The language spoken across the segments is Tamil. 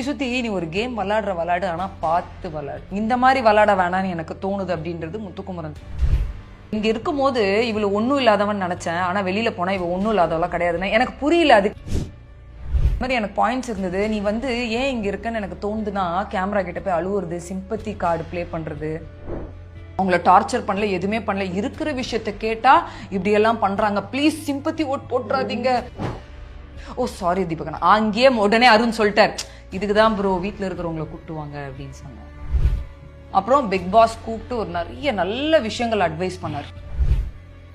சுத்தி நீ ஒரு கேம் விளையாடு ஆனா பார்த்து விளையாடு. இந்த மாதிரி விளையாட வேணான்னு எனக்கு தோணுது அப்படின்றது முத்துக்குமரன். இங்க இருக்கும்போது இவளு ஒன்றும் இல்லாதவன் நினைச்சேன், ஆனா வெளியில போனா இவ ஒன்றும் இல்லாதவளா கிடையாதுன்னு எனக்கு புரியல. அது மாதிரி எனக்கு பாயிண்ட்ஸ் இருந்தது. நீ வந்து ஏன் இங்க இருக்கன்னு எனக்கு தோணுதுன்னா, கேமரா கிட்ட போய் அழுவுறது, சிம்பத்தி கார்டு பிளே பண்றது, அவங்கள டார்ச்சர் பண்ணல, எதுவுமே பண்ணல, இருக்கிற விஷயத்த கேட்டா இப்படி எல்லாம் பண்றாங்க, ப்ளீஸ் சிம்பத்தி போட்டுறாதீங்க. ஓ சாரி தீபகன், அங்கேயே உடனே அருண் சொல்லிட்டார், இதுக்குதான் ப்ரோ வீட்டில் இருக்கிறவங்களை கூப்பிட்டுவாங்க அப்படின்னு சொன்னார். அப்புறம் பிக் பாஸ் கூப்பிட்டு ஒரு நிறைய நல்ல விஷயங்கள் அட்வைஸ் பண்ணார்.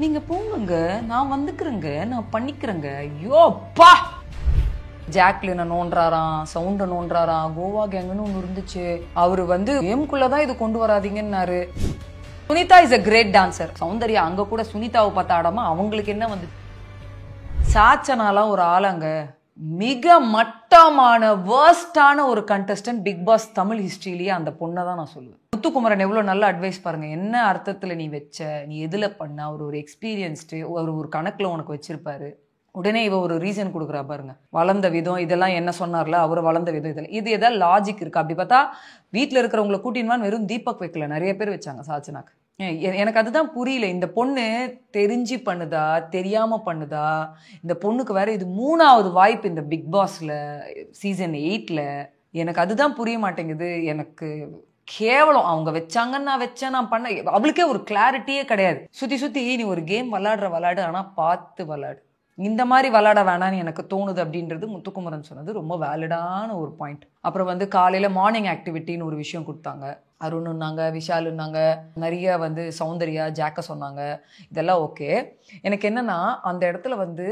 நீங்க போங்க, நான் வந்துக்கிறேங்க, நான் பண்ணிக்கிறேங்க. ஐயோப்பா, ஜாக்லினை நோன்றாராம், சவுண்ட நோன்றாராம், கோவா கேங்குன்னு ஒன்று இருந்துச்சு, அவரு வந்து கேமுக்குள்ளதான் இது கொண்டு வராதீங்கன்னாரு. Sunitha is a great dancer. Soundarya அங்க கூட சுனிதாவை பார்த்து ஆடாம அவங்களுக்கு என்ன வந்து சாச்சனாலாம் ஒரு ஆளாங்க, மிக மட்டமான வேர்ஸ்டான ஒரு கண்டஸ்டன்ட் பிக் பாஸ் தமிழ் ஹிஸ்டரியிலேயே அந்த பொண்ணை தான் நான் சொல்லுவேன். முத்துக்குமரன் எவ்வளோ நல்ல அட்வைஸ் பாருங்க, என்ன அர்த்தத்தில் நீ வச்ச, நீ எதில் பண்ண, அவர் ஒரு எக்ஸ்பீரியன்ஸ்டு, ஒரு கணக்கில் உனக்கு வச்சிருப்பாரு. உடனே இவ ஒரு ரீசன் கொடுக்குறா பாருங்க, வளர்ந்த விதம் இதெல்லாம் என்ன சொன்னார்ல, அவர் வளர்ந்த விதம் இதெல்லாம், இது எதாவது லாஜிக் இருக்கு? அப்படி பார்த்தா வீட்டில் இருக்கிறவங்களை கூட்டின்வான்னு வெறும் தீபக் வைக்கல, நிறைய பேர் வச்சாங்க சாச்சனாக்கு. எனக்கு அதுதான் புரியல, இந்த பொண்ணு தெரிஞ்சு பண்ணுதா தெரியாம பண்ணுதா? இந்த பொண்ணுக்கு வேற இது 3வது வாய்ப்பு இந்த பிக் பாஸ்ல சீசன் 8ல. எனக்கு அதுதான் புரிய மாட்டேங்குது. எனக்கு கேவலம், அவங்க வச்சாங்கன்னு நான் வச்சேன், நான் பண்ண, அவளுக்கே ஒரு கிளாரிட்டியே கிடையாது. சுத்தி நீ ஒரு கேம் விளையாடு ஆனா பார்த்து விளையாடு. இந்த மாதிரி விளையாட வேணான்னு எனக்கு தோணுது அப்படின்றது முத்துக்குமரன் சொன்னது ரொம்ப வேலிடான ஒரு பாயிண்ட். அப்புறம் வந்து காலையில மார்னிங் ஆக்டிவிட்டின்னு ஒரு விஷயம் கொடுத்தாங்க. அருணுன்னாங்க, விஷாலுன்னாங்க, நிறைய வந்து சௌந்தர்யா, ஜாக்க சொன்னாங்க, இதெல்லாம் ஓகே. எனக்கு என்னன்னா, அந்த இடத்துல வந்து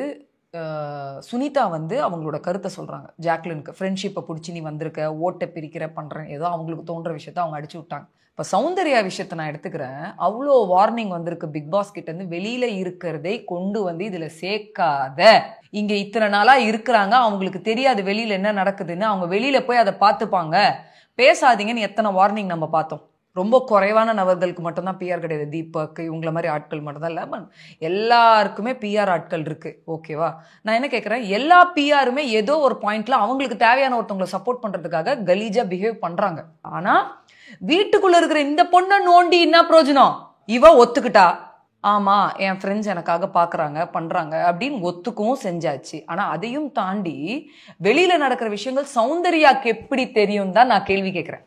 சுனிதா வந்து அவங்களோட கருத்தை சொல்றாங்க. ஜாக்லினுக்கு ஃப்ரெண்ட்ஷிப்பை பிடிச்சி நீ வந்திருக்க, ஓட்டை பிரிக்கிற பண்றேன், ஏதோ அவங்களுக்கு தோன்ற விஷயத்த அவங்க அடிச்சு விட்டாங்க. இப்போ சௌந்தர்யா விஷயத்தை நான் எடுத்துக்கிறேன். அவ்வளோ வார்னிங் வந்திருக்கு பிக் பாஸ் கிட்ட இருந்து, வெளியில இருக்கிறதை கொண்டு வந்து இதுல சேர்க்காத, இங்க இத்தனை நாளா இருக்கிறாங்க, அவங்களுக்கு தெரியாது வெளியில என்ன நடக்குதுன்னு, அவங்க வெளியில போய் அதை பார்த்துப்பாங்க, பேசாதீங்கன்னு எத்தனை வார்னிங் நம்ம பார்த்தோம். ரொம்ப குறைவான நபர்களுக்கு மட்டும்தான் பிஆர் கிடையாது, தீபக் இவங்கள மாதிரி ஆட்கள் மட்டும்தான் இல்லை, எல்லாருக்குமே பிஆர் ஆட்கள் இருக்கு, ஓகேவா? நான் என்ன கேட்குறேன், எல்லா பிஆருமே ஏதோ ஒரு பாயிண்ட்ல அவங்களுக்கு தேவையான ஒருத்தவங்களை சப்போர்ட் பண்றதுக்காக கலீஜா பிஹேவ் பண்றாங்க. ஆனா வீட்டுக்குள்ள இருக்கிற இந்த பொண்ணை நோண்டி என்ன பிரயோஜனம்? இவ ஒத்துக்கிட்டா, ஆமா என் ஃப்ரெண்ட்ஸ் எனக்காக பாக்குறாங்க பண்றாங்க அப்படின்னு ஒத்துக்கவும் செஞ்சாச்சு. ஆனா அதையும் தாண்டி வெளியில நடக்கிற விஷயங்கள் சௌந்தர்யாக்கு எப்படி தெரியும் தான் நான் கேள்வி கேட்கிறேன்.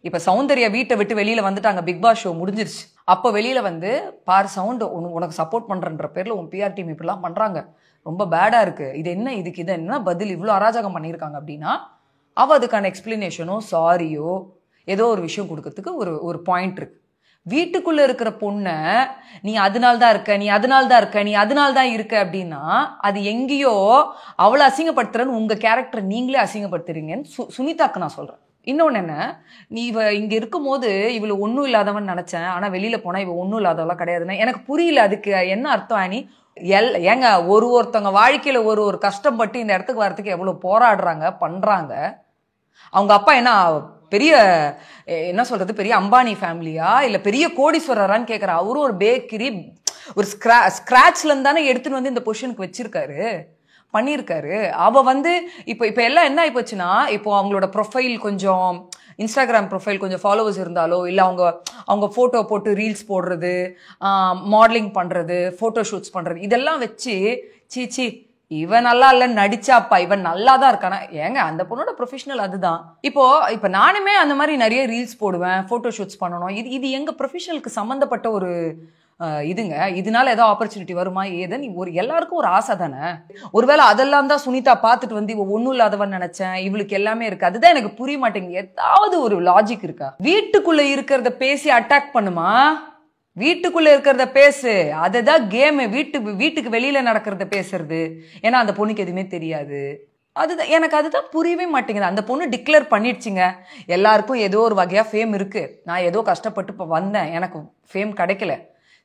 இப்ப சௌந்தர்யா வீட்டை விட்டு வெளியில வந்துட்டாங்க, பிக் பாஸ் ஷோ முடிஞ்சிருச்சு. அப்ப வெளியில வந்து பார் சவுண்ட், உனக்கு சப்போர்ட் பண்றன்ற பேர்ல உன் பிஆர் டீம் இப்படிலாம் பண்றாங்க, ரொம்ப பேடா இருக்கு, இது என்ன, இதுக்கு இது என்ன பதில், இவ்வளவு அராஜகம் பண்ணியிருக்காங்க அப்படின்னா அவ அதுக்கான எக்ஸ்பிளனேஷனோ சாரியோ ஏதோ ஒரு விஷயம் கொடுக்கறதுக்கு ஒரு பாயிண்ட் இருக்கு. வீட்டுக்குள்ள இருக்கிற பொண்ணை நீ அதனால்தான் இருக்க, நீ அதனால்தான் இருக்க, நீ அதனால்தான் இருக்க அப்படின்னா அது எங்கேயோ அவளை அசிங்கப்படுத்துறன்னு உங்க கேரக்டர் நீங்களே அசிங்கப்படுத்துறீங்கன்னு சுனிதாக்கு நான் சொல்றேன். இன்னொன்னு என்ன, நீ இங்க இருக்கும் போது இவளு ஒன்றும் இல்லாதவன் நினைச்சேன், ஆனா வெளியில போனா இவ ஒன்றும் இல்லாதவளா கிடையாதுன்னு எனக்கு புரியல. அதுக்கு என்ன அர்த்தம் ஆனி? ஏங்க ஒருத்தவங்க வாழ்க்கையில ஒரு கஷ்டப்பட்டு இந்த இடத்துக்கு வர்றதுக்கு எவ்வளவு போராடுறாங்க பண்றாங்க. அவங்க அப்பா என்ன பெரிய என்ன சொல்றது, பெரிய அம்பானி ஃபேமிலியா இல்ல பெரிய கோடீஸ்வரரான்னு கேட்குற. அவரும் ஒரு பேக்கரி, ஒரு ஸ்கிராச்ல இருந்து தானே எடுத்துன்னு வந்து இந்த பொசிஷனுக்கு வச்சிருக்காரு, பண்ணியிருக்காரு. அவ வந்து இப்போ எல்லாம் என்ன ஆயிப்போச்சுன்னா, இப்போ அவங்களோட ப்ரொஃபைல் கொஞ்சம், இன்ஸ்டாகிராம் ப்ரொஃபைல் கொஞ்சம் ஃபாலோவர்ஸ் இருந்தாலோ இல்லை அவங்க ஃபோட்டோ போட்டு ரீல்ஸ் போடுறது, மாடலிங் பண்ணுறது, ஃபோட்டோ ஷூட்ஸ் பண்ணுறது, இதெல்லாம் வச்சு சீச்சி இவன் நல்லா இல்லைன்னு நடிச்சாப்பா, இவன் நல்லா தான் இருக்கானா? ஏங்க அந்த பொண்ணோட ப்ரொஃபஷனல் அதுதான். இப்போ நானுமே அந்த மாதிரி நிறைய ரீல்ஸ் போடுவேன், ஃபோட்டோ ஷூட்ஸ் பண்ணணும், இது எங்க ப்ரொஃபஷனலுக்கு சம்மந்தப்பட்ட ஒரு இதுங்க. இதனால ஏதோ ஆப்பர்ச்சுனிட்டி வருமா ஏதோ எல்லாருக்கும் ஒரு ஆசை தானே. ஒருவேளை அதெல்லாம் தான் சுனிதா பார்த்துட்டு வந்து இவ ஒன்றும் இல்லாதவன் நினைச்சேன், இவளுக்கு எல்லாமே இருக்கு, அதுதான் எனக்கு புரிய மாட்டேங்குது. ஏதாவது ஒரு லாஜிக் இருக்கா? வீட்டுக்குள்ள இருக்கிறத பேசி அட்டாக் பண்ணுமா? வீட்டுக்குள்ள இருக்கிறத பேசு, அதுதான் கேம். வீட்டுக்கு வெளியில நடக்கிறத பேசுறது, ஏன்னா அந்த பொண்ணுக்கு எதுவுமே தெரியாது. அதுதான் புரியவே மாட்டேங்குது. அந்த பொண்ணு டிக்ளேர் பண்ணிடுச்சுங்க, எல்லாருக்கும் ஏதோ ஒரு வகையா ஃபேம் இருக்கு, நான் ஏதோ கஷ்டப்பட்டு இப்போ வந்தேன், எனக்கு ஃபேம் கிடைக்கல,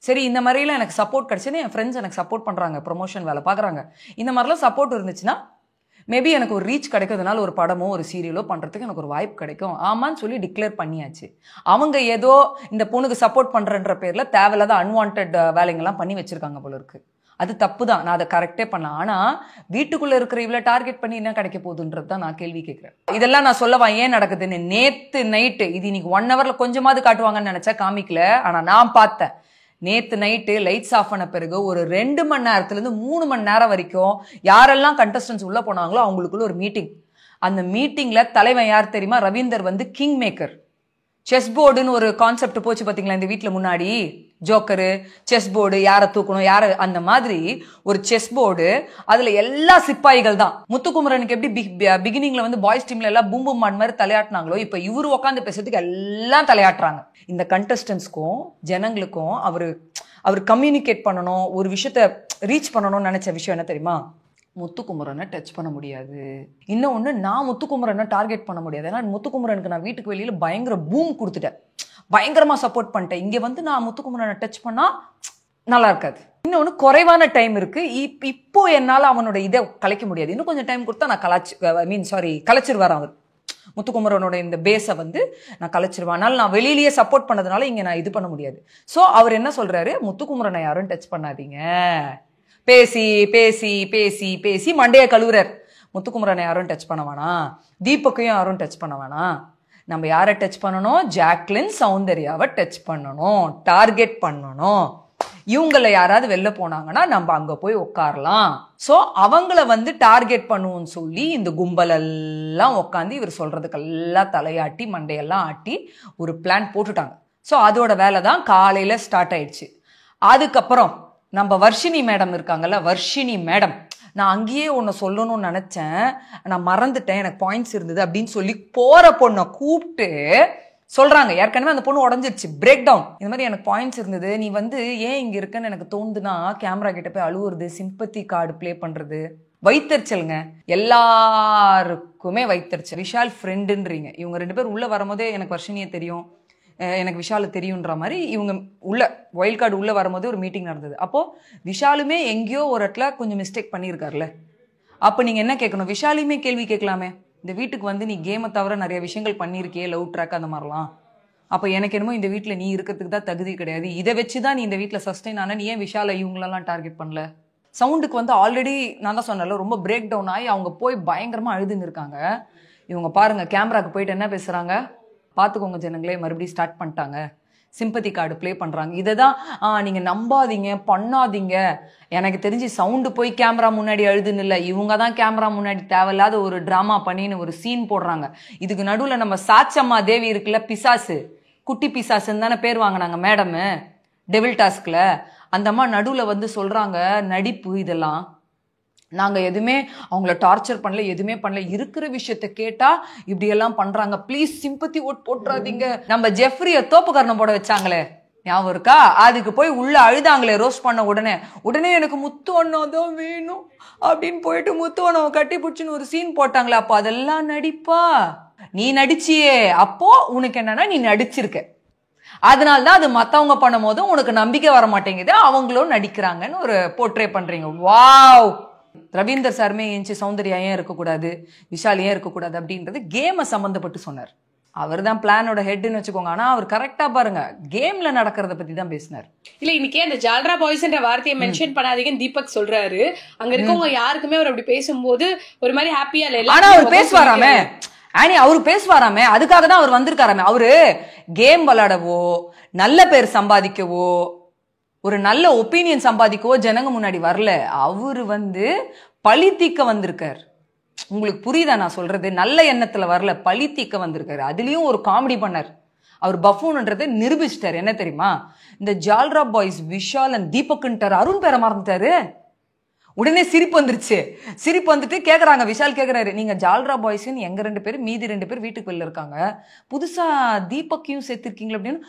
சரி இந்த மாதிரிலாம் எனக்கு சப்போர்ட் கிடைச்சுன்னு என் ஃப்ரெண்ட்ஸ் எனக்கு சப்போர்ட் பண்றாங்க, ப்ரொமோஷன் வேலை பார்க்குறாங்க, இந்த மாதிரிலாம் சப்போர்ட் இருந்துச்சுன்னா மேபி எனக்கு ஒரு ரீச் கிடைக்கிறதுனால ஒரு படமோ ஒரு சீரியலோ பண்றதுக்கு எனக்கு ஒரு வாய்ப்பு கிடைக்கும், ஆமான்னு சொல்லி டிக்ளேர் பண்ணியாச்சு. அவங்க ஏதோ இந்த பொண்ணுக்கு சப்போர்ட் பண்றன்ற பேர்ல தேவையில்லாத அன்வான்ட் வேலைங்கெல்லாம் பண்ணி வச்சிருக்காங்க போல இருக்கு. அது தப்பு தான், நான் அதை கரெக்டே பண்ணலாம். ஆனா வீட்டுக்குள்ள இருக்கிற இவ்வளவு டார்கெட் பண்ணி என்ன கிடைக்க போகுதுன்றது தான் நான் கேள்வி கேட்கிறேன். இதெல்லாம் நான் சொல்லவா ஏன் நடக்குதுன்னு. நேத்து நைட்டு இது இன்னைக்கு 1 hourல கொஞ்சமாவது காட்டுவாங்கன்னு நினைச்சா காமிக்கல. ஆனா நான் பார்த்தேன், நேத்து நைட்டு லைட்ஸ் ஆஃப் பண்ண பிறகு ஒரு 2 மணி நேரத்துல இருந்து 3 மணி நேரம் வரைக்கும் யாரெல்லாம் கண்டஸ்டன்ஸ் உள்ள போனாங்களோ அவங்களுக்குள்ள ஒரு மீட்டிங். அந்த மீட்டிங்ல தலைவன் யார் தெரியுமா? ரவீந்தர் வந்து கிங் மேக்கர். செஸ் போர்டுன்னு ஒரு கான்செப்ட் போச்சு பாத்தீங்களா இந்த வீட்டுல முன்னாடி, ஜோக்கரு செஸ் போர்டு, யாரை தூக்கணும் யார, அந்த மாதிரி ஒரு செஸ் போர்டு. அதுல எல்லா சிப்பாய்கள் தான். முத்துக்குமரனுக்கு எப்படி பிகினிங்ல வந்து பாய்ஸ் டீம்ல எல்லாம் பூம் பூம் மாட் மாதிரி தலையாட்டினாங்களோ, இப்ப இவரு உட்காந்து பேசுறதுக்கு எல்லாம் தலையாட்டுறாங்க. இந்த கண்டஸ்டன்ஸ்க்கும் ஜனங்களுக்கும் அவர் கம்யூனிகேட் பண்ணணும், ஒரு விஷயத்த ரீச் பண்ணணும்னு நினைச்ச விஷயம் என்ன தெரியுமா? முத்துக்குமரனை டச் பண்ண முடியாது. இன்னொன்னு, நான் முத்துக்குமரனை டார்கெட் பண்ண முடியாது. ஏன்னா முத்துக்குமரனுக்கு நான் வீட்டுக்கு வெளியில பயங்கர பூம் கொடுத்துட்டேன், பயங்கரமா சப்போர்ட் பண்ணிட்டேன். இங்க வந்து நான் முத்துக்குமரனை டச் பண்ணா நல்லா இருக்காது. இன்னொன்னு, குறைவான டைம் இருக்கு. இப்போ என்னால அவனோட இதை கலைக்க முடியாது. இன்னும் கொஞ்சம் டைம் கொடுத்தா நான் கலைச்சிருவார் அவர். முத்துக்குமரனோட இந்த பேஸை வந்து நான் கலைச்சிருவேன். அதனால நான் வெளியிலேயே சப்போர்ட் பண்ணதுனால இங்க நான் இது பண்ண முடியாது. சோ அவர் என்ன சொல்றாரு? முத்துக்குமரனை யாரும் டச் பண்ணாதீங்க. பேசி பேசி பேசி பேசி மண்டைய கழுவுறார். முத்துக்குமரனை யாரும் டச் பண்ண வேணாம், தீபக்கையும் யாரும் டச் பண்ண வேணாம். நம்ம யாரை டச் பண்ணணும்? ஜாக்லின் சௌந்தர்யாவை டச் பண்ணணும், டார்கெட் பண்ணணும். இவங்களை யாராவது வெளில போனாங்கன்னா நம்ம அங்க போய் உட்காரலாம். சோ அவங்கள வந்து டார்கெட் பண்ணுவோம்னு சொல்லி இந்த கும்பல் எல்லாம் உட்காந்து இவர் சொல்றதுக்கெல்லாம் தலையாட்டி மண்டையெல்லாம் ஆட்டி ஒரு பிளான் போட்டுட்டாங்க. சோ அதோட வேலை தான் காலையில ஸ்டார்ட் ஆயிடுச்சு. அதுக்கப்புறம் நம்ம வர்ஷினி மேடம் இருக்காங்கல்ல, வர்ஷினி மேடம், நான் அங்கேயே ஒன்று சொல்லணும்னு நினைச்சேன், நான் மறந்துட்டேன், எனக்கு பாயிண்ட்ஸ் இருந்தது அப்படின்னு சொல்லி போற பொண்ணை கூப்பிட்டு சொல்றாங்க. ஏற்கனவே அந்த பொண்ணு உடஞ்சிருச்சு, பிரேக் டவுன். இந்த மாதிரி எனக்கு பாயிண்ட்ஸ் இருந்தது, நீ வந்து ஏன் இங்க இருக்குன்னு எனக்கு தோணுதுன்னா கேமரா கிட்ட போய் அழுவுறது, சிம்பத்தி கார்டு பிளே பண்றது, வைத்தறிச்சலுங்க. எல்லாருக்குமே வைத்தறிச்சல். விஷால் ஃப்ரெண்டுன்றீங்க, இவங்க 2 பேர் உள்ள வரும்போதே எனக்கு வர்ஷினியை தெரியும், எனக்கு விஷாலு தெரியுன்ற மாதிரி இவங்க உள்ள வைல்ட் கார்டு உள்ள வரும்போது ஒரு மீட்டிங் நடந்தது. அப்போ விஷாலுமே எங்கேயோ ஒரு இடத்துல கொஞ்சம் மிஸ்டேக் பண்ணியிருக்காருல்ல. அப்போ நீங்க என்ன கேட்கணும்? விஷாலுமே கேள்வி கேட்கலாமே, இந்த வீட்டுக்கு வந்து நீ கேமை தவிர நிறைய விஷயங்கள் பண்ணியிருக்கே, லவ் ட்ராக் அந்த மாதிரிலாம். அப்போ எனக்கு என்னமோ இந்த வீட்டில் நீ இருக்கிறதுக்கு தான் தகுதி கிடையாது, இதை வச்சுதான் நீ இந்த வீட்டில் சஸ்டெயின் ஆன, நீ ஏன் விஷாலை இவங்களெல்லாம் டார்கெட் பண்ணல? சவுண்டுக்கு வந்து ஆல்ரெடி நான் தான் சொன்னல, ரொம்ப பிரேக் டவுன் ஆகி அவங்க போய் பயங்கரமா அழுதுன்னு இருக்காங்க. இவங்க பாருங்க கேமராக்கு போயிட்டு என்ன பேசுறாங்க பார்த்துக்கோங்க ஜனங்களே, மறுபடியும் ஸ்டார்ட் பண்ணிட்டாங்க, சிம்பத்தி கார்டு ப்ளே பண்ணுறாங்க. இதை தான் நீங்கள் நம்பாதீங்க, பண்ணாதீங்க. எனக்கு தெரிஞ்சு சவுண்டு போய் கேமரா முன்னாடி அழுதுன்னு இல்லை, இவங்க தான் கேமரா முன்னாடி தேவையில்லாத ஒரு ட்ராமா பண்ணின்னு ஒரு சீன் போடுறாங்க. இதுக்கு நடுவில் நம்ம சாச்சம்மா தேவி இருக்குல்ல, பிசாசு, குட்டி பிசாசுன்னு தானே பேர் வாங்கினாங்க மேடமு டெவில் டாஸ்கில். அந்த அம்மா நடுவில் வந்து சொல்கிறாங்க, நடிப்பு இதெல்லாம் நாங்க எதுவுமே அவங்கள டார்ச்சர் பண்ணல, எதுவுமே பண்ணல, இருக்கிற விஷயத்த கேட்டா இப்படி எல்லாம் பண்றாங்க, ப்ளீஸ் சிம்பத்தி ஓட் போட்டுறாதீங்க. நம்ம ஜெஃப்ரிய தோப்பு கர்ணம் போட வச்சாங்களே ஞாபகம் இருக்கா? அதுக்கு போய் உள்ள அழுதாங்களே ரோஸ்ட் பண்ண உடனே எனக்கு முத்து அண்ணா தான் வேணும் அப்படின்னு போயிட்டு முத்து அண்ணாவை கட்டி பிடிச்சின்னு ஒரு சீன் போட்டாங்களே. அப்போ அதெல்லாம் நடிப்பா? நீ நடிச்சியே, அப்போ உனக்கு என்னன்னா நீ நடிச்சிருக்க, அதனால்தான் அது மத்தவங்க பண்ணும் போதும் உனக்கு நம்பிக்கை வர மாட்டேங்குது, அவங்களும் நடிக்கிறாங்கன்னு ஒரு போர்ட்ரே பண்றீங்க. வாவ்! ரவீந்தர் சாருமே ஏஞ்சி சௌந்தர்யா ஏன் இருக்கக்கூடாது, விஷால் ஏன் இருக்கக்கூடாது அப்படின்றது கேமை சம்பந்தப்பட்டு சொன்னார். அவர் தான் பிளானோட ஹெட்னு வச்சுக்கோங்க. ஆனா அவர் கரெக்டா பாருங்க கேம்ல நடக்கிறத பத்தி தான் பேசினார். இல்ல இன்னைக்கே அந்த ஜால்ரா பாய்ஸ்ன்ற வார்த்தையை மென்ஷன் பண்ணாதீங்கன்னு தீபக் சொல்றாரு. அங்க இருக்கவங்க யாருக்குமே அவர் அப்படி பேசும்போது ஒரு மாதிரி ஹாப்பியா இல்ல. ஆனா அவர் பேசுவாராமே ஆனி, அவரு பேசுவாராமே, அதுக்காக தான் அவர் வந்திருக்காராமே. அவரு கேம் விளையாடவோ, நல்ல பேர் சம்பாதிக்கவோ, ஒரு நல்ல ஒப்பீனியன் சம்பாதிக்கவோ ஜனங்க முன்னாடி வரல. அவரு வந்து பழி தீக்க வந்திருக்கார். உங்களுக்கு புரியுதா நான் சொல்றது? நல்ல எண்ணத்துல வரல, பழி தீக்க வந்திருக்காரு. அதுலயும் ஒரு காமெடி பண்ணார். அவர் பஃபூன்ன்றதை நிரூபிச்சிட்டாரு. என்ன தெரியுமா? இந்த ஜால்ரா பாய்ஸ் விஷால் அண்ட் தீபக்ன்ட்டாரு, அருண் பேரை மறந்துட்டாரு. உடனே சிரிப்பு வந்துருச்சு. சிரிப்பு வந்துட்டு கேக்குறாங்க, விஷால் கேக்குறாரு, நீங்க ஜால்ரா பாய்ஸ்ன்னு எங்க 2 பேர், மீதி 2 பேர் வீட்டுக்கு வெளில இருக்காங்க, புதுசா தீபக்கையும் சேர்த்திருக்கீங்களா அப்படின்னு.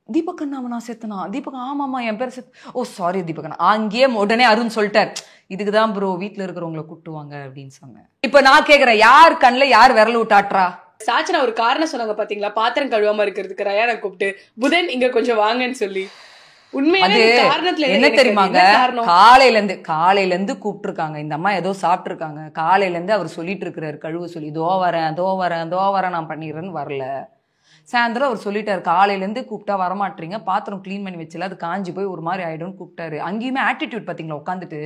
தீபக் அண்ணாவை நான் சேர்த்தனா? தீபக் ஆமாமா என் பேர் சேர்த்து. ஓ சாரி தீபக் அண்ணா. அங்கேயே உடனே அருண் சொல்லிட்டார், இதுக்குதான் ப்ரோ வீட்டுல இருக்கிறவங்களை கூட்டுவாங்க அப்படின்னு சொன்னேன். இப்ப நான் கேக்குறேன், யார் கண்ணுல யார் விரல் விட்டாட்றா? சாச்சனா ஒரு காரணம் சொன்னாங்க பாத்தீங்களா, பாத்திரம் கழுவாம இருக்கிறதுக்கு ரயானை கூப்பிட்டு புதன் இங்க கொஞ்சம் வாங்கன்னு சொல்லி. என்ன தெரியுமாங்க, காலையில இருந்து கூப்பிட்டு இருக்காங்க. இந்த அம்மா ஏதோ சாப்பிட்டு இருக்காங்க. காலையில இருந்து அவர் சொல்லிட்டு இருக்கிறாரு கழுவ சொல்லி, தோ வரேன் நான் பண்ணிடுறேன்னு வரல. சாயந்தரம் அவர் சொல்லிட்டாரு, காலையிலேருந்து கூப்பிட்டா வரமாட்டீங்க, பாத்திரம் க்ளீன் பண்ணி வச்சல, அது காஞ்சி போய் ஒரு மாதிரி ஆயிடும்னு கூப்பிட்டாரு. அங்கேயுமே ஆட்டிடியூட் பார்த்தீங்களா உட்காந்துட்டு,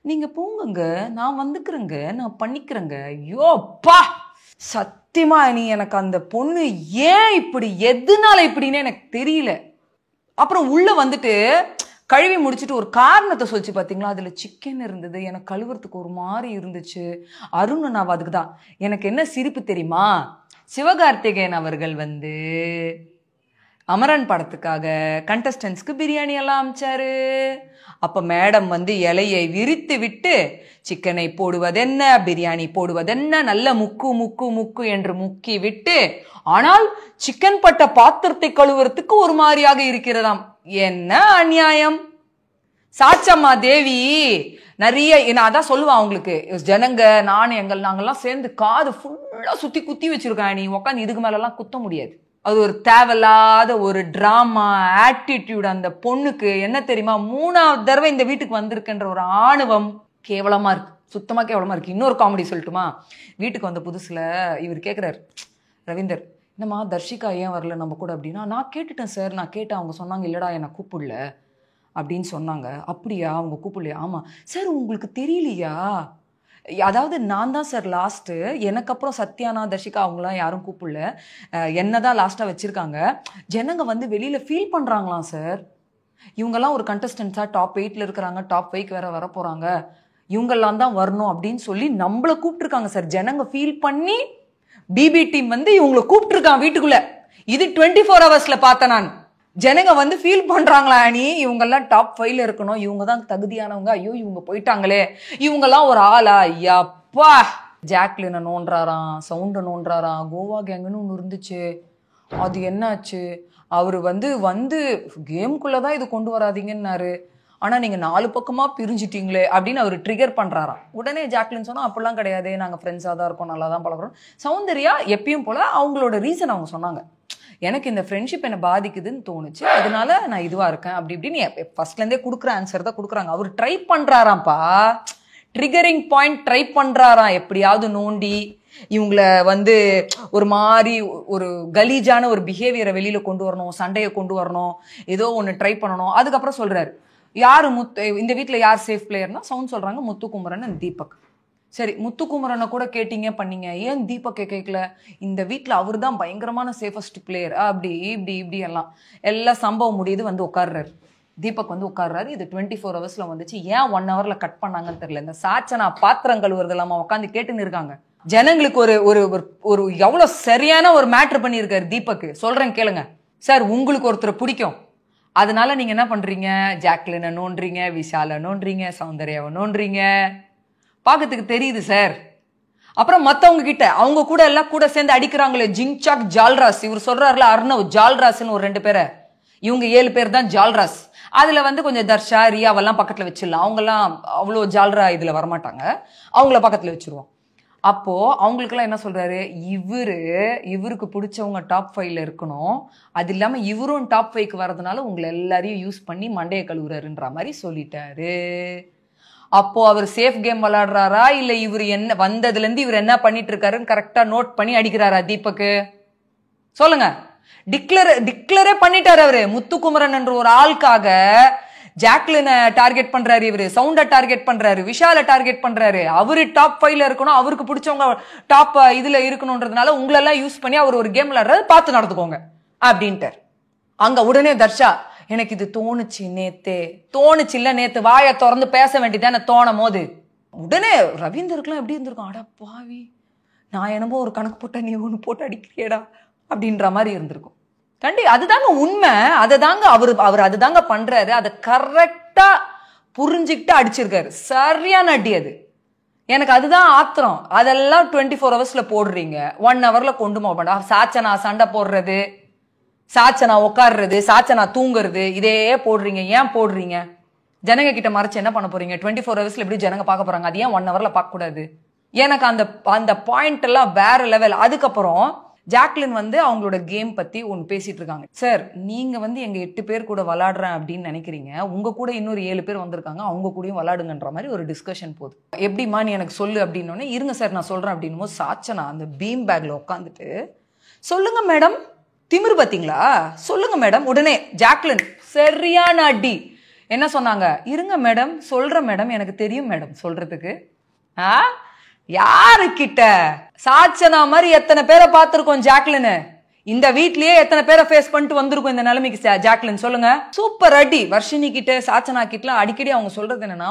நீங்க போங்கங்க, நான் வந்துக்கிறேங்க, நான் பண்ணிக்கிறேங்க. ஐயோப்பா, சத்தியமா நீ எனக்கு அந்த பொண்ணு ஏன் இப்படி, எதுனால இப்படின்னு எனக்கு தெரியல. அப்புறம் உள்ள வந்துட்டு கழுவி முடிச்சுட்டு ஒரு காரணத்தை சொல்லிச்சு பார்த்தீங்களா, அதில் சிக்கன் இருந்தது, எனக்கு கழுவுறதுக்கு ஒரு மாதிரி இருந்துச்சு. அருண் நான் அதுக்கு தான் எனக்கு என்ன சிரிப்பு தெரியுமா, சிவகார்த்திகேயன் அவர்கள் வந்து அமரன் படத்துக்காக கண்டஸ்டன்ஸ்க்கு பிரியாணி எல்லாம் அமிச்சாரு. அப்ப மேடம் வந்து இலையை விரித்து விட்டு சிக்கனை போடுவதென்ன, பிரியாணி போடுவதென்ன, நல்ல முக்கு முக்கு முக்கு என்று முக்கி விட்டு, ஆனால் சிக்கன் பட்ட பாத்திரத்தை கழுவுறதுக்கு ஒரு மாதிரியாக இருக்கிறதாம். என்ன அநியாயம். சாச்சம்மா தேவி நிறைய அதான் சொல்லுவான் அவங்களுக்கு, ஜனங்க நாங்கெல்லாம் சேர்ந்து காது ஃபுல்லா சுத்தி குத்தி வச்சிருக்கேன், நீ உட்காந்து இதுக்கு மேல எல்லாம் குத்த முடியாது. அது ஒரு தேவையில்லாத ஒரு டிராமா ஆட்டிடியூட். அந்த பொண்ணுக்கு என்ன தெரியுமா, 3வது தடவை இந்த வீட்டுக்கு வந்திருக்குன்ற ஒரு ஆணவம் கேவலமா இருக்கு, சுத்தமா கேவலமா இருக்கு. இன்னொரு காமெடி சொல்லட்டுமா, வீட்டுக்கு வந்த புதுசுல இவர் கேட்குறாரு ரவீந்தர், என்னம்மா தர்ஷிகா ஏன் வரல நம்ம கூட அப்படின்னா, நான் கேட்டுட்டேன் சார், நான் கேட்டேன், அவங்க சொன்னாங்க இல்லடா என்னை கூப்பிடல அப்படின்னு சொன்னாங்க. அப்படியா, அவங்க கூப்பிடலையா? ஆமாம் சார். உங்களுக்கு தெரியலையா, அதாவது நான் தான் சார் லாஸ்ட்டு, எனக்கு அப்புறம் சத்யானா தர்ஷிகா அவங்களாம் யாரும் கூப்பிடல, என்ன தான் லாஸ்ட்டாக வச்சுருக்காங்க. ஜனங்க வந்து வெளியில் ஃபீல் பண்ணுறாங்களாம் சார், இவங்கெல்லாம் ஒரு கண்டஸ்டன்ஸாக டாப் 8ல் இருக்கிறாங்க, டாப் 5க்கு வேற வர போகிறாங்க, இவங்கெல்லாம் தான் வரணும் அப்படின்னு சொல்லி நம்மளை கூப்பிட்டுருக்காங்க சார். ஜனங்க ஃபீல் பண்ணி பிபி டீம் வந்து இவங்களை கூப்பிட்டுருக்கான் வீட்டுக்குள்ள. இது 24 ஹவர்ஸ்ல பார்த்தேன் நான். ஜனங்க வந்து ஃபீல் பண்றாங்களா, நீ இவங்கெல்லாம் டாப் 5ல இருக்கணும், இவங்க தான் தகுதியானவங்க, ஐயோ இவங்க போயிட்டாங்களே, இவங்கெல்லாம் ஒரு ஆளா, ஐயாப்பா. ஜாக்லினை நோன்றாராம், சவுண்டை நோன்றாராம், கோவா கேங்குன்னு ஒன்று இருந்துச்சு, அது என்னாச்சு, அவரு வந்து கேமுக்குள்ளதான் இது கொண்டு வராதிங்கன்னாரு, ஆனா நீங்க 4 பக்கமா பிரிஞ்சிட்டீங்களே அப்படின்னு அவர் ட்ரிகர் பண்றாராம். உடனே ஜாக்லின் சொன்னா, அப்படிலாம் கிடையாது, நாங்க ஃப்ரெண்ட்ஸா தான் இருக்கோம், நல்லா தான் பழகிறோம். சௌந்தர்யா எப்பயும் போல அவங்களோட ரீசன் அவங்க சொன்னாங்க, எனக்கு இந்த ஃப்ரெண்ட்ஷிப் என்னை பாதிக்குதுன்னு தோணுச்சு, அதனால நான் இதுவா இருக்கேன் அப்படி இப்படின்னு ஃபர்ஸ்ட்லேருந்தே கொடுக்குற ஆன்சர் தான் கொடுக்குறாங்க. அவர் ட்ரை பண்றாராம்ப்பா, ட்ரிகரிங் பாயிண்ட் ட்ரை பண்றாராம், எப்படியாவது நோண்டி இவங்களை வந்து ஒரு மாதிரி ஒரு கலீஜான ஒரு பிஹேவியரை வெளியில கொண்டு வரணும், சண்டையை கொண்டு வரணும், ஏதோ ஒன்று ட்ரை பண்ணணும். அதுக்கப்புறம் சொல்றாரு, யாரு இந்த வீட்டில் யார் சேஃப் பிளேயர்னா சவுண்ட் சொல்றாங்க முத்துக்குமரன் தீபக். சரி, முத்துக்குமரனை கூட கேட்டீங்க பண்ணீங்க, ஏன் தீபக்கை கேட்கல, இந்த வீட்டில் அவர் தான் பயங்கரமான சேஃபஸ்ட் பிளேயர் அப்படி இப்படி இப்படி எல்லாம் சம்பவம் முடியுது. வந்து உட்கார்றாரு தீபக், வந்து உட்கார்றாரு. இது 24 ஹவர்ஸ்ல வந்துச்சு, ஏன் 1 ஹவர்ல கட் பண்ணாங்கன்னு தெரியல. இந்த சாச்சனா பாத்திரம் கழுவுறது இல்லாம உட்காந்து கேட்டுன்னு இருக்காங்க. ஜனங்களுக்கு ஒரு ஒரு ஒரு எவ்வளவு சரியான ஒரு மேட்ரு பண்ணியிருக்காரு தீபக். சொல்றேன் கேளுங்க சார். உங்களுக்கு ஒருத்தரை பிடிக்கும், அதனால நீங்க என்ன பண்றீங்க, ஜாக்லினை நோன்றீங்க, விஷாலை நோன்றீங்க, சௌந்தர்யாவை நோன்றீங்க, பார்க்கறதுக்கு தெரியுது சார். அப்புறம் மற்றவங்க கிட்ட அவங்க கூட எல்லாம் கூட சேர்ந்து அடிக்கிறாங்களே, ஜிங்சாக் ஜால்ராஸ், இவர் சொல்றாருல அர்ணவ் ஜால்ராஸ்ன்னு ஒரு 2 பேரை, இவங்க 7 பேர் தான் ஜால்ராஸ். அதுல வந்து கொஞ்சம் தர்ஷா ரியாவெல்லாம் பக்கத்துல வச்சிடலாம், அவங்கெல்லாம் அவ்வளோ ஜால்ரா இதுல வரமாட்டாங்க, அவங்கள பக்கத்துல வச்சிருவோம். அப்போ அவங்களுக்கெல்லாம் என்ன சொல்றாரு, இவருக்கு பிடிச்சவங்க டாப் 5ல இருக்கணும், அது இல்லாம இவரும் டாப் 5க்கு வர்றதுனால உங்களை எல்லாரையும் யூஸ் பண்ணி மண்டையை கழுவுறாருன்ற மாதிரி சொல்லிட்டாரு. அப்போ அவர் சேஃப் கேம் விளையாடுறாரா, இல்ல இவர் என்ன வந்ததுல இருந்து இவர் என்ன பண்ணிட்டு இருக்காருன்னு கரெக்டா நோட் பண்ணி அடிக்கிறாரா தீபக்கு? சொல்லுங்க. டிக்ளரே பண்ணிட்டாரு அவரு. முத்துக்குமரன் என்ற ஒரு ஆளுக்காக ஜாக்லினை டார்கெட் பண்றாரு, இவரு சவுண்டை டார்கெட் பண்றாரு, விஷாலை டார்கெட் பண்றாரு. அவரு டாப் 5ல இருக்கணும், அவருக்கு பிடிச்சவங்க டாப் இதுல இருக்கணும்ன்றதுனால உங்களெல்லாம் யூஸ் பண்ணி அவர் ஒரு கேம் விளையாடுறது, பார்த்து நடந்துக்கோங்க அப்படின்ட்டார். அங்க உடனே தர்ஷா, எனக்கு இது தோணுச்சு இல்ல நேத்து வாயை திறந்து பேச வேண்டியதானே தோணும் போது. உடனே ரவீந்தருக்குலாம் எப்படி இருந்திருக்கும், அடா பாவி, நான் என்னமோ ஒரு கணக்கு போட்டா நீ ஒன்று போட்டு அடிக்கிறியடா அப்படின்ற மாதிரி இருந்திருக்கும். அதுதாங்க உண்மை, அதுதாங்க அவர் அதுதாங்க பண்றாரு. அதை கரெக்டா புரிஞ்சுக்கிட்டு அடிச்சிருக்காரு, சரியான அடி அது. எனக்கு அதுதான் ஆத்திரம். அதெல்லாம் 24 ஹவர்ஸ்ல போடுறீங்க, 1 ஹவர்ல கொண்டு போக. சாச்சனா சண்டை போடுறது, சாச்சனா உட்காடுறது, சாச்சனா தூங்குறது, இதே போடுறீங்க. ஏன் போடுறீங்க? ஜனங்க கிட்ட மறைச்சு என்ன பண்ண போறீங்க? 24 ஹவர்ஸ்ல எப்படி ஜனங்க பார்க்க போறாங்க, அது ஏன் 1 ஹவர்ல பார்க்க கூடாது? எனக்கு அந்த பாயிண்ட் எல்லாம் வேற லெவல். அதுக்கப்புறம் ஜாக்லின் வந்து அவங்களோட கேம் பத்தி ஒன்று பேசிட்டு இருக்காங்க. சார், நீங்க வந்து எங்க 8 பேர் கூட விளையாடுறேன் அப்படின்னு நினைக்கிறீங்க, உங்க கூட இன்னொரு 7 பேர் வந்திருக்காங்க, அவங்க கூடயும் விளையாடுங்கன்ற மாதிரி ஒரு டிஸ்கஷன் போகுது. எப்படிமா நீ எனக்கு சொல்லு அப்படின்னோடனே, இருங்க சார் நான் சொல்றேன் அப்படின்னும் போது சாச்சனா அந்த பீம் பேக்ல உட்காந்துட்டு சொல்லுங்க மேடம், திமிரு பாத்தீங்களா, சொல்லுங்க மேடம். உடனே ஜாக்லின் சரியான அடி. என்ன சொன்னாங்க? இருங்க மேடம், சொல்றேன் மேடம், எனக்கு தெரியும் மேடம் சொல்றதுக்கு. யாருக்கிட்ட? சாச்சனா மாதிரி எத்தனை பேரை பார்த்திருக்கோம் ஜாக்லின். இந்த வீட்லயே எத்தனை பேரை ஃபேஸ் பண்ணிட்டு வந்திருக்கும் இந்த நிலைமைக்கு ஜாக்லின், சொல்லுங்க. சூப்பர் அடி. வர்ஷினி கிட்ட சாச்சனா கிட்ட அடிக்கடி அவங்க சொல்றது என்னன்னா,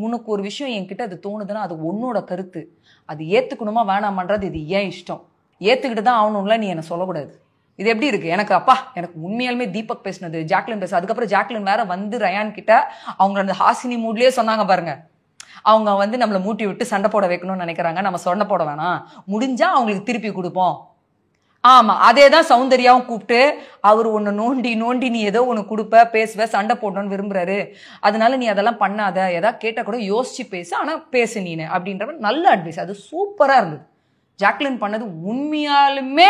உனக்கு ஒரு விஷயம் என்கிட்ட அது தோணுதுன்னா அது உன்னோட கருத்து, அது ஏத்துக்கணுமா வேணாமன்றது இது ஏன் இஷ்டம், ஏத்துக்கிட்டு தான் ஆகணும்ல, நீ என்ன சொல்லக்கூடாது. இது எப்படி இருக்கு? எனக்கு அப்பா, எனக்கு உண்மையாலுமே தீபக் பேசினது, ஜாக்லின் பேச, அதுக்கப்புறம் ஜாக்லின் வேற வந்து ரயான் கிட்ட அவங்க அந்த ஹாசினி மூட்லயே சொன்னாங்க பாருங்க, அவங்க வந்து நம்மளை மூட்டி விட்டு சண்டை போட வைக்கணும்னு நினைக்கிறாங்க, நம்ம சண்டை போட வேணாம், முடிஞ்சா அவங்களுக்கு திருப்பி கொடுப்போம். ஆமா, அதே தான் சௌந்தர்யாவும் கூப்பிட்டு அவர் ஒன்னு நோண்டி நோண்டி நீ ஏதோ ஒன்று கொடுப்ப பேசுவ சண்டை போடணும்னு விரும்புறாரு, அதனால நீ அதெல்லாம் பண்ணாத, ஏதாவது கேட்டா கூட யோசிச்சு பேசு, ஆனா பேசு நீனு அப்படின்ற நல்ல அட்வைஸ். அது சூப்பரா இருந்தது. ஜாக்லின் பண்ணது உண்மையாலுமே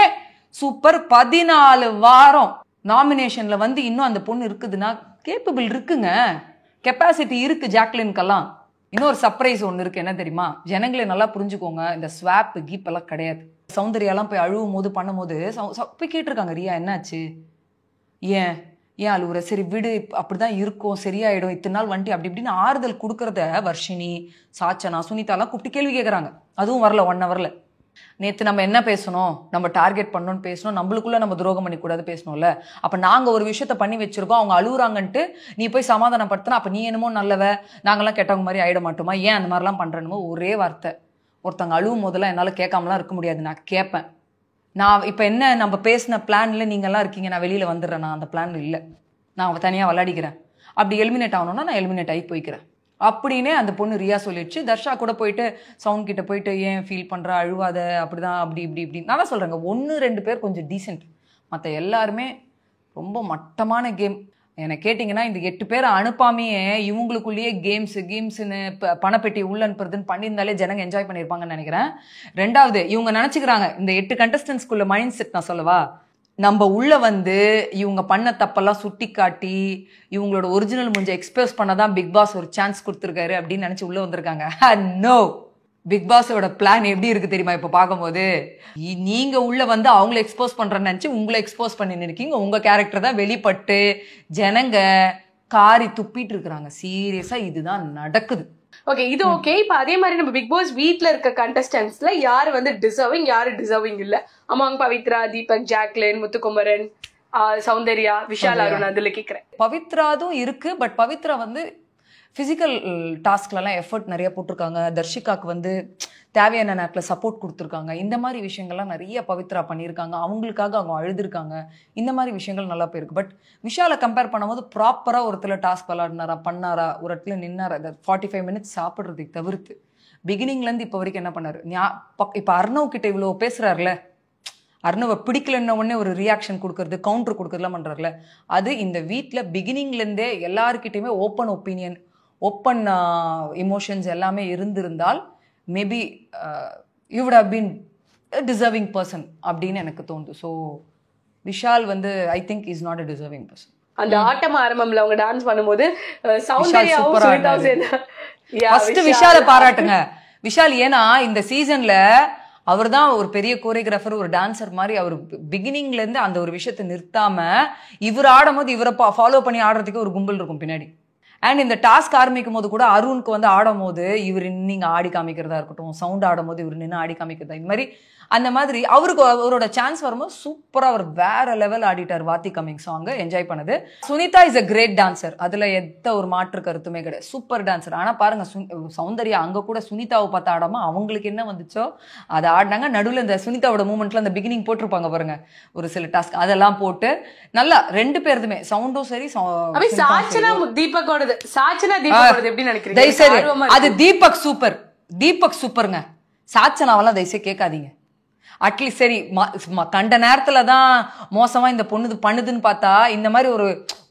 சூப்பர். 14 வாரம் நாமினேஷன்ல வந்து இன்னும் அந்த பொண்ணு இருக்குதுன்னா கேப்பபிள் இருக்குங்க, கெப்பாசிட்டி இருக்கு ஜாக்லின்கெல்லாம். இன்னொரு சர்ப்ரைஸ் ஒன்று இருக்கு, என்ன தெரியுமா? ஜனங்களை நல்லா புரிஞ்சுக்கோங்க, இந்த ஸ்வாப் கீப் எல்லாம் கிடையாது. சௌந்தர்யாலாம் போய் அழுவும் போது பண்ணும்போது போய் கேட்டிருக்காங்க, ரியா என்னாச்சு, ஏன் அழுவுற, சரி விடு அப்படிதான் இருக்கும் சரியாயிடும், இத்தனை நாள் வந்துட்டு அப்படி இப்படின்னு ஆறுதல் கொடுக்கறத வர்ஷினி, சாச்சனா, சுனிதாலாம் கூப்பிட்டு கேள்வி கேட்கறாங்க. அதுவும் வரல 1 ஹவர்ல. நேற்று நம்ம என்ன பேசணும், நம்ம டார்கெட் பண்ணணும்னு பேசணும், நம்மளுக்குள்ள நம்ம துரோகம் பண்ணிக்கூடாது பேசணும்ல. அப்ப நாங்க ஒரு விஷயத்த பண்ணி வச்சிருக்கோம், அவங்க அழுகுறாங்கன்ட்டு நீ போய் சமாதானப்படுத்தினா அப்ப நீ என்னமோ நல்லவ, நாங்கெல்லாம் கெட்டவங்க மாதிரி ஆயிட மாட்டோமா, ஏன் அந்த மாதிரிலாம் பண்றேன்னு ஒரே வார்த்தை. ஒருத்தவங்க அழுவும் போதெல்லாம் என்னால கேட்காமலாம் இருக்க முடியாது, நான் கேட்பேன். நான் இப்ப என்ன நம்ம பேசின பிளான்ல நீங்க எல்லாம் இருக்கீங்க, நான் வெளியில வந்துடுறேன், நான் அந்த பிளான்ல இல்லை, நான் தனியா விளையாடிக்கிறேன், அப்படி எலிமினேட் ஆகணும்னா நான் எலிமினேட் ஆகி போய்க்கிறேன் அப்படின்னே அந்த பொண்ணு ரியா சொல்லிடுச்சு. தர்ஷா கூட போயிட்டு சவுண்ட் கிட்ட போயிட்டு ஏன் ஃபீல் பண்ற, அழுவாத, அப்படிதான் அப்படி இப்படி நான் தான் சொல்றேங்க. 1-2 பேர் கொஞ்சம் டீசென்ட், மற்ற எல்லாருமே ரொம்ப மட்டமான கேம். என்னை கேட்டிங்கன்னா இந்த 8 பேரை அனுப்பாமையே இவங்களுக்குள்ளேயே கேம்ஸ்னு பணப்பெட்டி உள்ள அனுப்புறதுன்னு பண்ணியிருந்தாலே ஜனங்க என்ஜாய் பண்ணியிருப்பாங்கன்னு நினைக்கிறேன். 2வது, இவங்க நினச்சிக்கிறாங்க இந்த 8 கண்டஸ்டன்ஸ்குள்ள மைண்ட் செட் நான் சொல்லவா, நம்ம உள்ள வந்து இவங்க பண்ண தப்பெல்லாம் சுட்டி காட்டி இவங்களோட ஒரிஜினல் மூஞ்ச எக்ஸ்போஸ் பண்ணதான் பிக் பாஸ் ஒரு சான்ஸ் கொடுத்துருக்காரு அப்படின்னு நினைச்சு உள்ள வந்திருக்காங்க. நோ, பிக் பாஸோட பிளான் எப்படி இருக்கு தெரியுமா? இப்ப பார்க்கும்போது நீங்க உள்ள வந்து அவங்கள எக்ஸ்போஸ் பண்றேன்னு நினைச்சு உங்களை எக்ஸ்போஸ் பண்ணி இருக்கீங்க, உங்க கேரக்டர் தான் வெளிப்பட்டு ஜனங்க காரி துப்பிட்டு இருக்கிறாங்க. சீரியஸா இதுதான் நடக்குது. ஓகே, இது ஓகே. இப்ப அதே மாதிரி நம்ம பிக் பாஸ் வீட்ல இருக்க கண்டஸ்டன்ட்ஸ்ல யாரு வந்து டிசர்விங், யாரு டிசர்விங் இல்ல, அமாங் பவித்ரா, தீபக், ஜாக்லின், முத்துக்குமரன், சௌந்தர்யா, விஷால், அருண், அதுல கேக்குறேன். பவித்ராதும் இருக்கு, பட் பவித்ரா வந்து பிசிக்கல் டாஸ்க்லாம் எஃபர்ட் நிறைய போட்டிருக்காங்க. தர்ஷிகாக்கு வந்து தேவையான நேரத்தில் சப்போர்ட் கொடுத்துருக்காங்க. இந்த மாதிரி விஷயங்கள்லாம் நிறைய பவித்ரா பண்ணியிருக்காங்க. அவங்களுக்காக அவங்க அழுதுருக்காங்க. இந்த மாதிரி விஷயங்கள் நல்லா போயிருக்கு. பட் விஷாலை கம்பேர் பண்ணும்போது ப்ராப்பராக ஒரு இடத்துல டாஸ்க் விளாடினாரா, பண்ணாரா, ஒரு இடத்துல நின்னாரா, 45 மினிட்ஸ் சாப்பிட்றதுக்கு தவிர்த்து பிகினிங்லேருந்து இப்போ வரைக்கும் என்ன பண்ணாரு? இப்போ அர்ணவ் கிட்ட இவ்வளோ பேசுகிறாருல, அர்ணவை பிடிக்கலன்ன உடனே ஒரு ரியாக்ஷன் கொடுக்கறது, கவுண்டர் கொடுக்கறதுலாம் பண்ணுறாருல, அது இந்த வீட்டில் பிகினிங்லேருந்தே எல்லாருக்கிட்டையுமே ஓப்பன் ஒப்பீனியன், ஓப்பன் இமோஷன்ஸ் எல்லாமே இருந்திருந்தால் maybe you would have been deserving person அப்படின்னு எனக்கு தோணுது. ஸோ விஷால் வந்து I think is not a deserving person. அந்த ஆட்டம் ஆரம்பம்ல அவங்க டான்ஸ் பண்ணும்போது சௌந்தர்யாவும் சுனிதாவும் சேர்ந்து ஃபர்ஸ்ட் விஷாலை பாராட்டுங்க. விஷால் ஏன்னா இந்த சீசன்ல அவர் தான் ஒரு பெரிய கோரியோகிராஃபர், ஒரு டான்சர் மாதிரி. அவர் பிகினிங்ல இருந்து அந்த ஒரு விஷயத்தை நிறுத்தாம இவர் ஆடும் போது இவரை ஃபாலோ பண்ணி ஆடுறதுக்கு ஒரு கும்பல் இருக்கும் பின்னாடி. அண்ட் இந்த டாஸ்க் ஆரம்பிக்கும் போது கூட அருணுக்கு வந்து ஆடும் போது இவர் நீங்க ஆடி காமிக்கிறதா இருக்கட்டும், சவுண்ட் ஆடும் போது இவர் நின்று ஆடி காமிக்கிறதா, இந்த மாதிரி அந்த மாதிரி அவருக்கு அவரோட சான்ஸ் வரும்போது சூப்பரா அவர் வேற லெவல் ஆடிட்டார். வாத்தி கமிங் சாங் என்ஜாய் பண்ணது. Sunitha is a great dancer, அதுல எந்த ஒரு மாற்று கருத்துமே கிடையாது, சூப்பர் டான்சர். ஆனா பாருங்க சௌந்தர்யா அங்க கூட சுனிதாவை பார்த்து ஆடாம அவங்களுக்கு என்ன வந்துச்சோ அதை ஆடினாங்க. நடுவில் இந்த சுனிதாவோட மூமெண்ட்ல அந்த பிகினிங் போட்டிருப்பாங்க பாருங்க ஒரு சில டாஸ்க், அதெல்லாம் போட்டு நல்லா 2 பேருதுமே சவுண்டும் சரி. சாச்சனா தீபக்கோடது, சாச்சனா தீபக்கோடது எப்படி நினைக்கிறீங்க? தயவுசெய்து அது தீபக் சூப்பர், தீபக் சூப்பருங்க. சாச்சனாவெல்லாம் தயவுசெய்து கேட்காதீங்க. அட்லீஸ்ட் சரி கண்ட நேரத்துல தான் மோசமா இந்த பொண்ணு பண்ணுதுன்னு பார்த்தா இந்த மாதிரி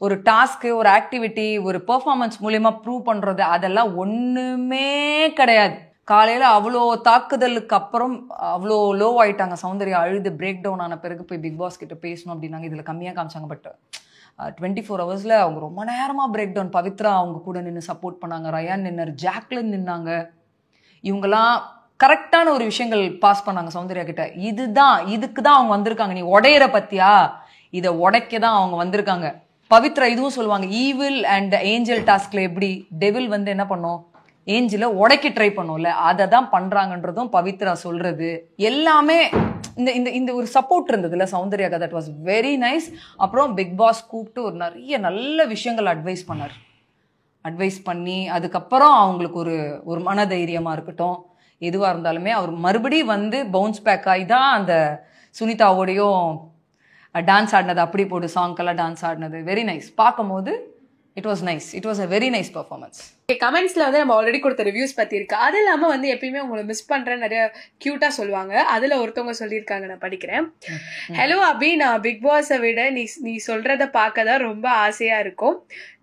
ஒரு டாஸ்க், ஒரு ஆக்டிவிட்டி, ஒரு பெர்ஃபார்மன்ஸ் மூலியமா ப்ரூவ் பண்றது அதெல்லாம் ஒண்ணுமே கிடையாது. காலையில அவ்வளோ தாக்குதலுக்கு அப்புறம் அவ்வளோ லோ ஆயிட்டாங்க சௌந்தர்யா. அழுது பிரேக் டவுன் ஆன பிறகு போய் பிக் பாஸ் கிட்ட பேசணும் அப்படின்னாங்க. இதுல கம்மியா காமிச்சாங்க. பட் 24 ஹவர்ஸ்ல அவங்க ரொம்ப நேரமா பிரேக் டவுன். பவித்ரா அவங்க கூட நின்று சப்போர்ட் பண்ணாங்க, ரயான் நின்னார், ஜாக்லின் நின்னாங்க. இவங்கெல்லாம் கரெக்டான ஒரு விஷயங்கள் பாஸ் பண்ணாங்க சௌந்தர்யா கிட்ட. இதுக்கு தான் அவங்க வந்திருக்காங்க, நீ உடையிற பத்தியா, இதை உடைக்க தான் அவங்க வந்திருக்காங்க. பவித்ரா இதுவும் சொல்லுவாங்க, ஈவில் அண்ட் ஏஞ்சல் டாஸ்க்ல எப்படி டெவில் வந்து என்ன பண்ணும், ஏஞ்சல உடைக்க ட்ரை பண்ணும்ல, அதை தான் பண்றாங்கன்றதும் பவித்ரா சொல்றது எல்லாமே இந்த இந்த இந்த ஒரு சப்போர்ட் இருந்ததுல சௌந்தர்யாக்கு. That was very nice. அப்புறம் பிக் பாஸ் கூப்பிட்டு ஒரு நிறைய நல்ல விஷயங்கள் அட்வைஸ் பண்ணி அதுக்கப்புறம் அவங்களுக்கு ஒரு மனதைரியமா இருக்கட்டும், எதுவா இருந்தாலுமே அவர் மறுபடியும் வந்து பவுன்ஸ் பேக் ஆகி தான் அந்த சுனிதாவோடையும் டான்ஸ் ஆடினது, அப்படி போட்டு சாங்க்கெல்லாம் டான்ஸ் ஆடினது வெரி நைஸ். பார்க்கும்போது it was a very nice performance. கமெண்ட்ஸ்ல வந்து நம்ம ஆல்ரெடி கொடுத்த ரிவ்யூஸ் பத்தி இருக்கு. அது இல்லாம வந்து எப்பயுமே உங்களை மிஸ் பண்றேன் நிறைய கியூட்டா சொல்லுவாங்க. அதுல ஒருத்தவங்க சொல்லியிருக்காங்க, நான் படிக்கிறேன். ஹலோ அபி, நான் பிக் பாஸை விட நீ சொல்றத பார்க்க தான் ரொம்ப ஆசையா இருக்கும்.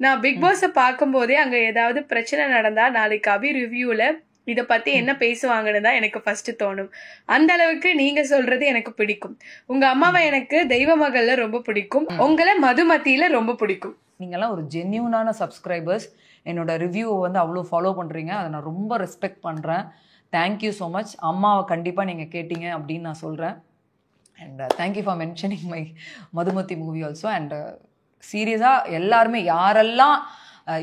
நான் பிக் பாஸை பார்க்கும் போதே அங்க ஏதாவது பிரச்சனை நடந்தா நாளைக்கு அபி ரிவ்யூல இத பத்தி என்ன பேசுவாங்கன்னு தான் எனக்கு ஃபர்ஸ்ட் தோணும். அந்த அளவுக்கு நீங்க சொல்றது எனக்கு பிடிக்கும். உங்க அம்மாவை எனக்கு தெய்வ மகள்ல ரொம்ப பிடிக்கும். உங்களை மதுமத்தியில ரொம்ப பிடிக்கும். நீங்கெல்லாம் ஒரு ஜென்யூனான சப்ஸ்கிரைபர்ஸ். என்னோட ரிவ்யூவை வந்து அவ்வளோ ஃபாலோ பண்ணுறீங்க, அதை நான் ரொம்ப ரெஸ்பெக்ட் பண்ணுறேன். Thank you so much. அம்மாவை கண்டிப்பாக நீங்கள் கேட்டீங்க அப்படின்னு நான் சொல்கிறேன். And thank you for mentioning my Madhumathi movie also. And சீரியஸாக எல்லாருமே யாரெல்லாம்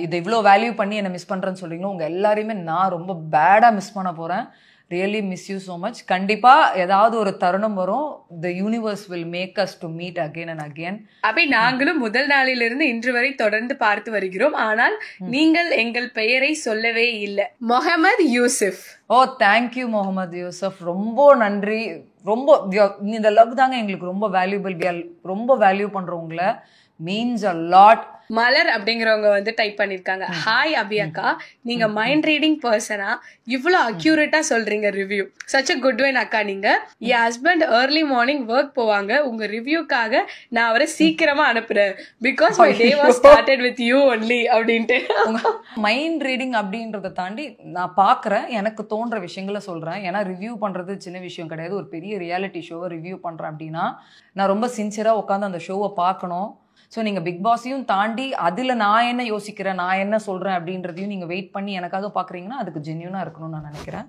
இதை இவ்வளோ வேல்யூ பண்ணி என்னை மிஸ் பண்ணுறேன்னு சொல்கிறீங்களோ உங்கள் எல்லாரையுமே நான் ரொம்ப பேடாக மிஸ் பண்ண போகிறேன். Really miss you so much. கண்டிப்பாக ஏதாவது ஒரு தருணம் வரும். The universe will make us to meet again and again. அப்படி நாங்களும் முதல் நாளிலிருந்து இன்று வரை தொடர்ந்து பார்த்து வருகிறோம். ஆனால் நீங்கள் எங்கள் பெயரை சொல்லவே இல்லை. முகமது யூசுப். ஓ, தேங்க்யூ முகமது யூசுப், ரொம்ப நன்றி. ரொம்ப இந்த லவ் தாங்க எங்களுக்கு ரொம்ப வேல்யூபிள். ரொம்ப வேல்யூ பண்றவங்கள மீன்ஸ் அ லாட். மலர் அப்படிங்கிறவங்க வந்து டைப் பண்ணிருக்காங்க, ஹாய் அபி அக்கா, நீங்க மைண்ட் ரீடிங் பர்சனா இவ்வளவு அக்யூரேட்டா சொல்றீங்க review. Such a good one அக்கா. நீங்க என் ஹஸ்பண்ட் ஏர்லி மார்னிங் ஒர்க் போவாங்க, உங்க ரிவ்யூக்காக நான் அவரை சீக்கிரமா அனுப்புறேன். Because my day was started with you only அப்படின்ட்டு. மைண்ட் ரீடிங் அப்படின்றத தாண்டி நான் பாக்குறேன், எனக்கு தோன்ற விஷயங்களை சொல்றேன். ஏன்னா ரிவ்யூ பண்றது சின்ன விஷயம் கிடையாது. ஒரு பெரிய ரியாலிட்டி ஷோவை ரிவ்யூ பண்றேன் அப்படின்னா நான் ரொம்ப சின்சியரா உட்காந்து அந்த ஷோவை பார்க்கணும். ஸோ நீங்கள் பிக் பாஸையும் தாண்டி அதில் நான் என்ன யோசிக்கிறேன், நான் என்ன சொல்கிறேன் அப்படின்றதையும் நீங்கள் வெயிட் பண்ணி எனக்காக பார்க்குறீங்கன்னா அதுக்கு ஜென்யூனாக இருக்கணும்னு நான் நினைக்கிறேன்.